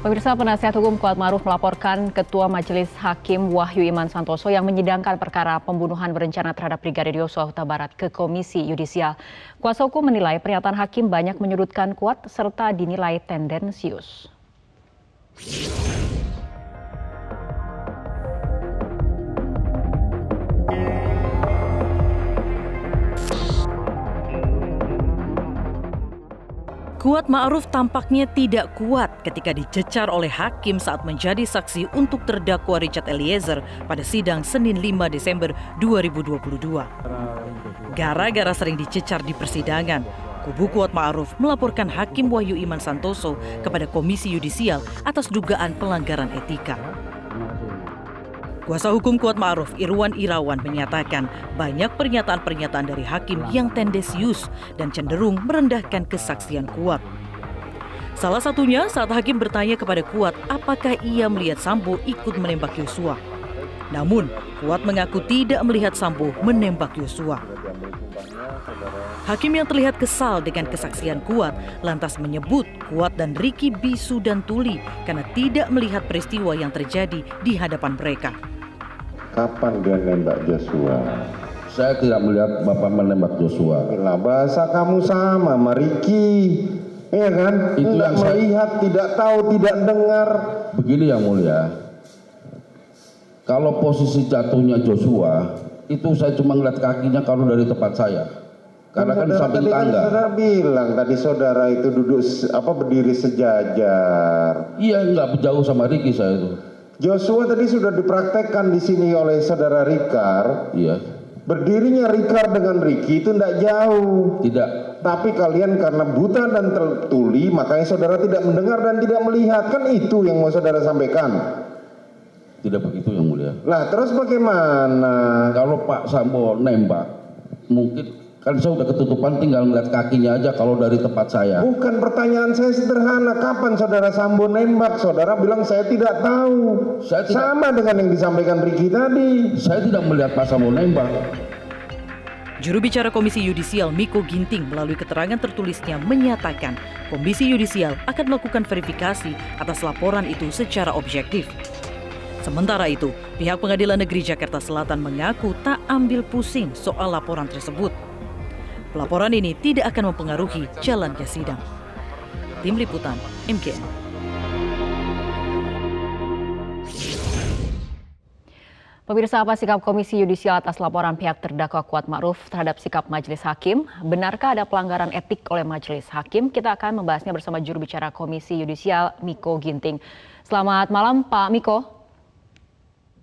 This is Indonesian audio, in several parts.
Pemirsa, penasihat hukum Kuatma'ruf melaporkan Ketua Majelis Hakim Wahyu Iman Santoso yang menyidangkan perkara pembunuhan berencana terhadap Brigadir Yosua Huta Barat ke Komisi Yudisial. Kuasa hukum menilai pernyataan hakim banyak menyudutkan Kuat serta dinilai tendensius. Kuatma'ruf tampaknya tidak kuat ketika dicecar oleh hakim saat menjadi saksi untuk terdakwa Richard Eliezer pada sidang Senin 5 Desember 2022. Gara-gara sering dicecar di persidangan, kubu Kuatma'ruf melaporkan Hakim Wahyu Iman Santoso kepada Komisi Yudisial atas dugaan pelanggaran etika. Kuasa hukum Kuatma'ruf, Irwan Irawan, menyatakan banyak pernyataan-pernyataan dari hakim yang tendensius dan cenderung merendahkan kesaksian Kuat. Salah satunya saat hakim bertanya kepada Kuat apakah ia melihat Sambo ikut menembak Yosua. Namun, Kuat mengaku tidak melihat Sambo menembak Yosua. Hakim yang terlihat kesal dengan kesaksian Kuat lantas menyebut Kuat dan Ricky bisu dan tuli karena tidak melihat peristiwa yang terjadi di hadapan mereka. Kapan dia nembak Joshua? Saya tidak melihat Bapak menembak Joshua. Lah, bahasa kamu sama sama Ricky, iya kan? Itu tidak yang melihat, tidak tahu, tidak dengar. Begini yang mulia, kalau posisi jatuhnya Joshua, itu saya cuma ngeliat kakinya kalau dari tempat saya. Karena kan samping tangga. Saudara bilang tadi saudara itu duduk berdiri sejajar. Iya, nggak jauh sama Ricky saya itu. Joshua tadi sudah dipraktekkan di sini oleh saudara Rikar. Iya. Berdirinya Rikar dengan Ricky itu tidak jauh. Tidak. Tapi kalian karena buta dan tertuli, makanya saudara tidak mendengar dan tidak melihat. Kan itu yang mau saudara sampaikan. Tidak begitu yang mulia. Lah terus bagaimana? Kalau Pak Sambo nembak, mungkin kan saya udah ketutupan tinggal ngeliat kakinya aja kalau dari tempat saya. Bukan, pertanyaan saya sederhana. Kapan saudara Sambo nembak? Saudara bilang saya tidak tahu. Sama dengan yang disampaikan Ricky tadi. Saya tidak melihat Pak Sambo nembak. Juru bicara Komisi Yudisial Miko Ginting melalui keterangan tertulisnya menyatakan Komisi Yudisial akan melakukan verifikasi atas laporan itu secara objektif. Sementara itu, pihak Pengadilan Negeri Jakarta Selatan mengaku tak ambil pusing soal laporan tersebut. Pelaporan ini tidak akan mempengaruhi jalannya sidang. Tim Liputan, MKN. Pemirsa, apa sikap Komisi Yudisial atas laporan pihak terdakwa Kuatma'ruf terhadap sikap Majelis Hakim? Benarkah ada pelanggaran etik oleh Majelis Hakim? Kita akan membahasnya bersama juru bicara Komisi Yudisial Miko Ginting. Selamat malam, Pak Miko.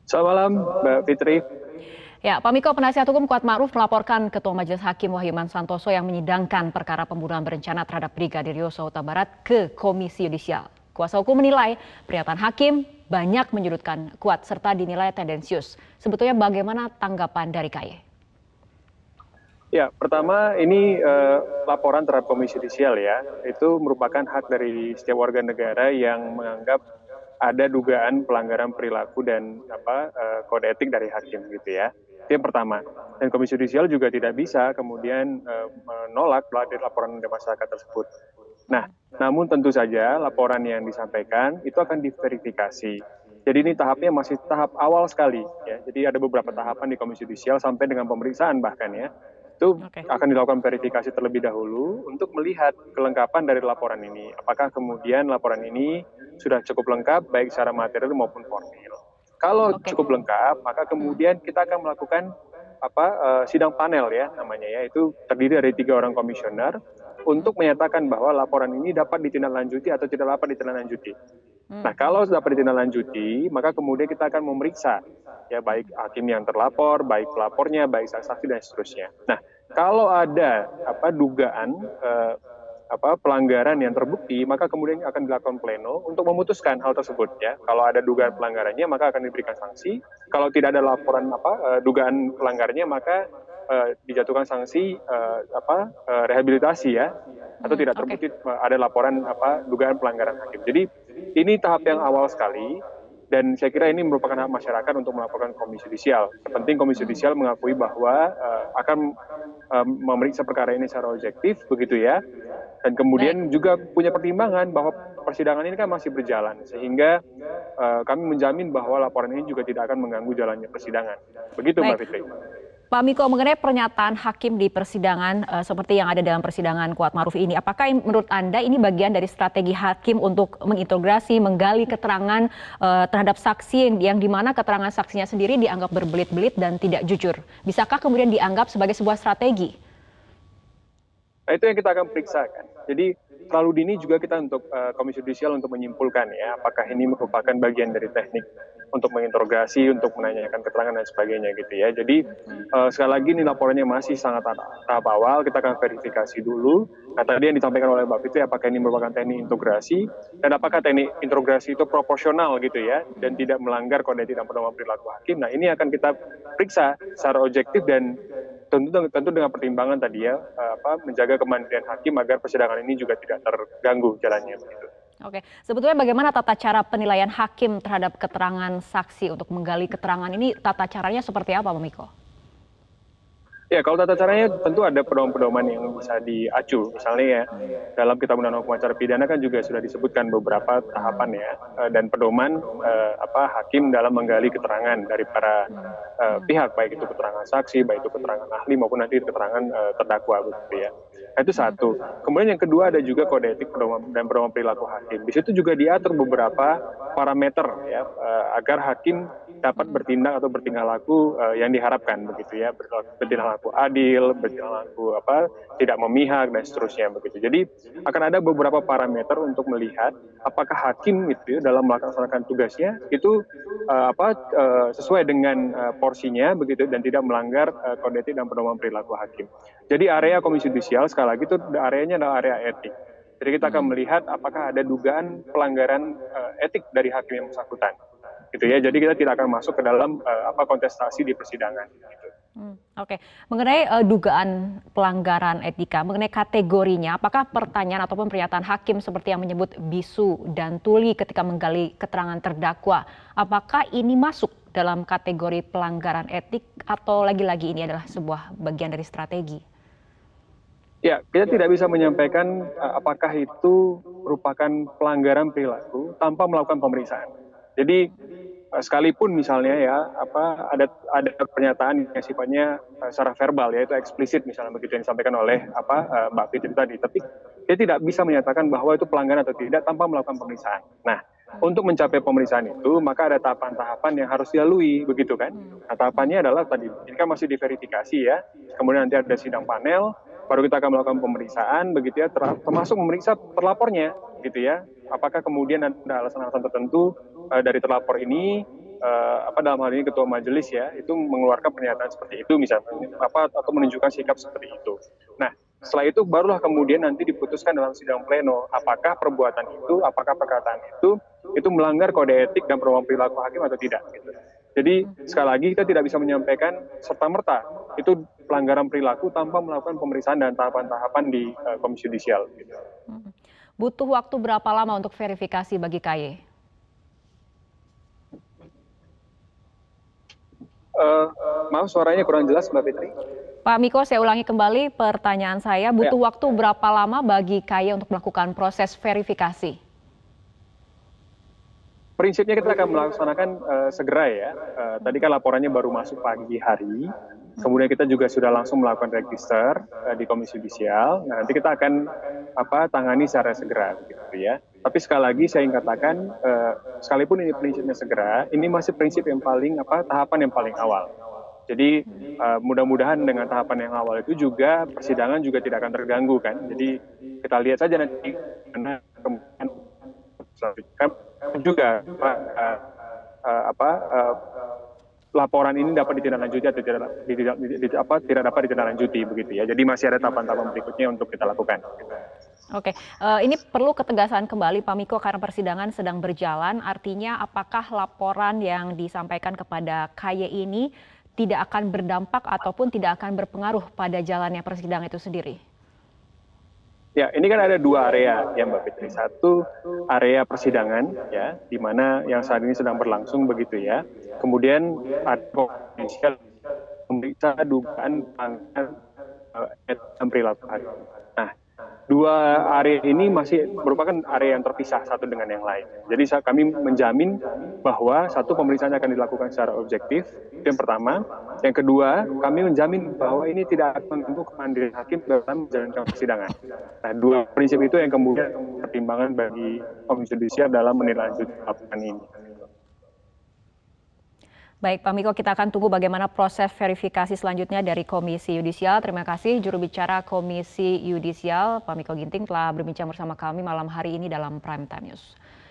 Selamat malam, Mbak Fitri. Ya, Pak Miko, penasihat hukum Kuatma'ruf melaporkan Ketua Majelis Hakim Wahyu Iman Santoso yang menyidangkan perkara pembunuhan berencana terhadap Brigadir Yosua Huta Barat ke Komisi Yudisial. Kuasa hukum menilai pernyataan hakim banyak menyudutkan Kuat serta dinilai tendensius. Sebetulnya bagaimana tanggapan dari KY? Ya, pertama ini laporan terhadap Komisi Yudisial ya, itu merupakan hak dari setiap warga negara yang menganggap ada dugaan pelanggaran perilaku dan kode etik dari hakim gitu ya. Itu yang pertama. Dan Komisi Yudisial juga tidak bisa kemudian menolak laporan dari masyarakat tersebut. Nah, namun tentu saja laporan yang disampaikan itu akan diverifikasi. Jadi ini tahapnya masih tahap awal sekali ya. Jadi ada beberapa tahapan di Komisi Yudisial sampai dengan pemeriksaan bahkan ya. Itu akan dilakukan verifikasi terlebih dahulu untuk melihat kelengkapan dari laporan ini. Apakah kemudian laporan ini sudah cukup lengkap baik secara material maupun formil. Kalau cukup lengkap, maka kemudian kita akan melakukan sidang panel ya namanya ya. Itu terdiri dari 3 orang komisioner untuk menyatakan bahwa laporan ini dapat ditindaklanjuti atau tidak dapat ditindaklanjuti. Nah, kalau dapat ditindaklanjuti, maka kemudian kita akan memeriksa ya baik hakim yang terlapor, baik pelapornya, baik saksi dan seterusnya. Nah, kalau ada dugaan pelanggaran yang terbukti, maka kemudian akan dilakukan pleno untuk memutuskan hal tersebut ya. Kalau ada dugaan pelanggarannya, maka akan diberikan sanksi. Kalau tidak ada laporan dugaan pelanggarannya, maka dijatuhkan sanksi rehabilitasi ya, atau tidak terbukti ada laporan dugaan pelanggaran hakim. Jadi ini tahap yang awal sekali. Dan saya kira ini merupakan hak masyarakat untuk melaporkan Komisi Yudisial. Penting Komisi Yudisial mengakui bahwa akan memeriksa perkara ini secara objektif, begitu ya. Dan kemudian juga punya pertimbangan bahwa persidangan ini kan masih berjalan, sehingga kami menjamin bahwa laporan ini juga tidak akan mengganggu jalannya persidangan. Begitu Mbak Fitri. Pak Miko, mengenai pernyataan hakim di persidangan seperti yang ada dalam persidangan Kuatmaruf ini, apakah menurut Anda ini bagian dari strategi hakim untuk mengintegrasi, menggali keterangan terhadap saksi yang dimana keterangan saksinya sendiri dianggap berbelit-belit dan tidak jujur? Bisakah kemudian dianggap sebagai sebuah strategi? Nah, itu yang kita akan periksa kan. Jadi terlalu dini juga kita untuk Komisi Yudisial untuk menyimpulkan ya apakah ini merupakan bagian dari teknik untuk menginterogasi, untuk menanyakan keterangan dan sebagainya gitu ya. Jadi sekali lagi ini laporannya masih sangat tahap awal, kita akan verifikasi dulu. Nah tadi yang disampaikan oleh Mbak Fitri apakah ini merupakan teknik integrasi dan apakah teknik integrasi itu proporsional gitu ya dan tidak melanggar kode etik dan pedoman perilaku hakim. Nah ini akan kita periksa secara objektif dan tentu dengan pertimbangan tadi ya menjaga kemandirian hakim agar persidangan ini juga tidak terganggu jalannya begitu. Oke, sebetulnya bagaimana tata cara penilaian hakim terhadap keterangan saksi untuk menggali keterangan ini, tata caranya seperti apa, Pak Miko? Ya, kalau tata caranya tentu ada pedoman-pedoman yang bisa diacu. Misalnya ya, dalam Kitab Undang-Undang Hukum Acara Pidana kan juga sudah disebutkan beberapa tahapan ya, dan pedoman hakim dalam menggali keterangan dari para pihak, baik itu keterangan saksi, baik itu keterangan ahli maupun nanti keterangan terdakwa begitu ya. Nah, itu satu. Kemudian yang kedua ada juga kode etik dan pedoman perilaku hakim. Di situ juga diatur beberapa parameter ya, agar hakim dapat bertindak atau bertingkah laku yang diharapkan begitu ya, bertingkah laku adil, bertingkah laku tidak memihak dan seterusnya begitu. Jadi akan ada beberapa parameter untuk melihat apakah hakim itu dalam melaksanakan tugasnya itu sesuai dengan porsinya begitu dan tidak melanggar kode etik dan pedoman perilaku hakim. Jadi area Komisi Yudisial sekali lagi itu areanya adalah area etik. Jadi kita akan melihat apakah ada dugaan pelanggaran etik dari hakim yang bersangkutan. Gitu ya. Jadi kita tidak akan masuk ke dalam kontestasi di persidangan. Gitu. Oke, mengenai dugaan pelanggaran etika, mengenai kategorinya, apakah pertanyaan ataupun pernyataan hakim seperti yang menyebut bisu dan tuli ketika menggali keterangan terdakwa, apakah ini masuk dalam kategori pelanggaran etik atau lagi-lagi ini adalah sebuah bagian dari strategi? Ya, kita tidak bisa menyampaikan apakah itu merupakan pelanggaran perilaku tanpa melakukan pemeriksaan. Jadi sekalipun misalnya ya ada pernyataan yang sifatnya secara verbal yaitu eksplisit misalnya begitu yang disampaikan oleh Mbak Fitri tadi, tapi dia tidak bisa menyatakan bahwa itu pelanggaran atau tidak tanpa melakukan pemeriksaan. Nah, untuk mencapai pemeriksaan itu maka ada tahapan-tahapan yang harus dilalui begitu kan. Nah, tahapannya adalah tadi ini kan masih diverifikasi ya, kemudian nanti ada sidang panel, baru kita akan melakukan pemeriksaan begitu ya, termasuk memeriksa terlapornya gitu ya. Apakah kemudian ada alasan-alasan tertentu dari terlapor ini dalam hal ini ketua majelis ya itu mengeluarkan pernyataan seperti itu misalnya atau menunjukkan sikap seperti itu. Nah, setelah itu barulah kemudian nanti diputuskan dalam sidang pleno apakah perbuatan itu, apakah perkataan itu melanggar kode etik dan pedoman perilaku hakim atau tidak gitu. Jadi sekali lagi kita tidak bisa menyampaikan serta-merta itu pelanggaran perilaku tanpa melakukan pemeriksaan dan tahapan-tahapan di Komisi Yudisial. Gitu. Butuh waktu berapa lama untuk verifikasi bagi KY? Maaf suaranya kurang jelas Mbak Fitri. Pak Miko, saya ulangi kembali pertanyaan saya. Butuh waktu berapa lama bagi KY untuk melakukan proses verifikasi? Prinsipnya kita akan melaksanakan segera ya. Tadi kan laporannya baru masuk pagi hari. Kemudian kita juga sudah langsung melakukan register di Komisi Yudisial. Nah, nanti kita akan tangani secara segera gitu ya. Tapi sekali lagi saya ingin katakan sekalipun ini prinsipnya segera, ini masih prinsip yang paling tahapan yang paling awal. Jadi mudah-mudahan dengan tahapan yang awal itu juga persidangan juga tidak akan terganggu kan. Jadi kita lihat saja nanti karena kemudian juga laporan ini dapat ditindaklanjuti atau tidak dapat ditindaklanjuti begitu ya. Jadi masih ada tahapan-tahapan berikutnya untuk kita lakukan. Oke, ini perlu ketegasan kembali Pak Miko karena persidangan sedang berjalan. Artinya apakah laporan yang disampaikan kepada KY ini tidak akan berdampak ataupun tidak akan berpengaruh pada jalannya persidangan itu sendiri? Ya, ini kan ada dua area ya Mbak Fitri. Satu area persidangan ya, di mana yang saat ini sedang berlangsung begitu ya. Kemudian ada Komisi memeriksa dugaan pelanggaran etik dan perilaku hakim. Nah, dua area ini masih merupakan area yang terpisah satu dengan yang lain. Jadi kami menjamin bahwa satu, pemeriksaan akan dilakukan secara objektif, itu yang pertama. Yang kedua, kami menjamin bahwa ini tidak akan mengganggu kemandirian hakim dalam menjalankan persidangan. Nah, dua prinsip itu yang kemudian pertimbangan bagi Komisi Yudisial dalam menindaklanjuti laporan ini. Baik, Pak Miko, kita akan tunggu bagaimana proses verifikasi selanjutnya dari Komisi Yudisial. Terima kasih juru bicara Komisi Yudisial, Pak Miko Ginting, telah berbincang bersama kami malam hari ini dalam Prime Time News.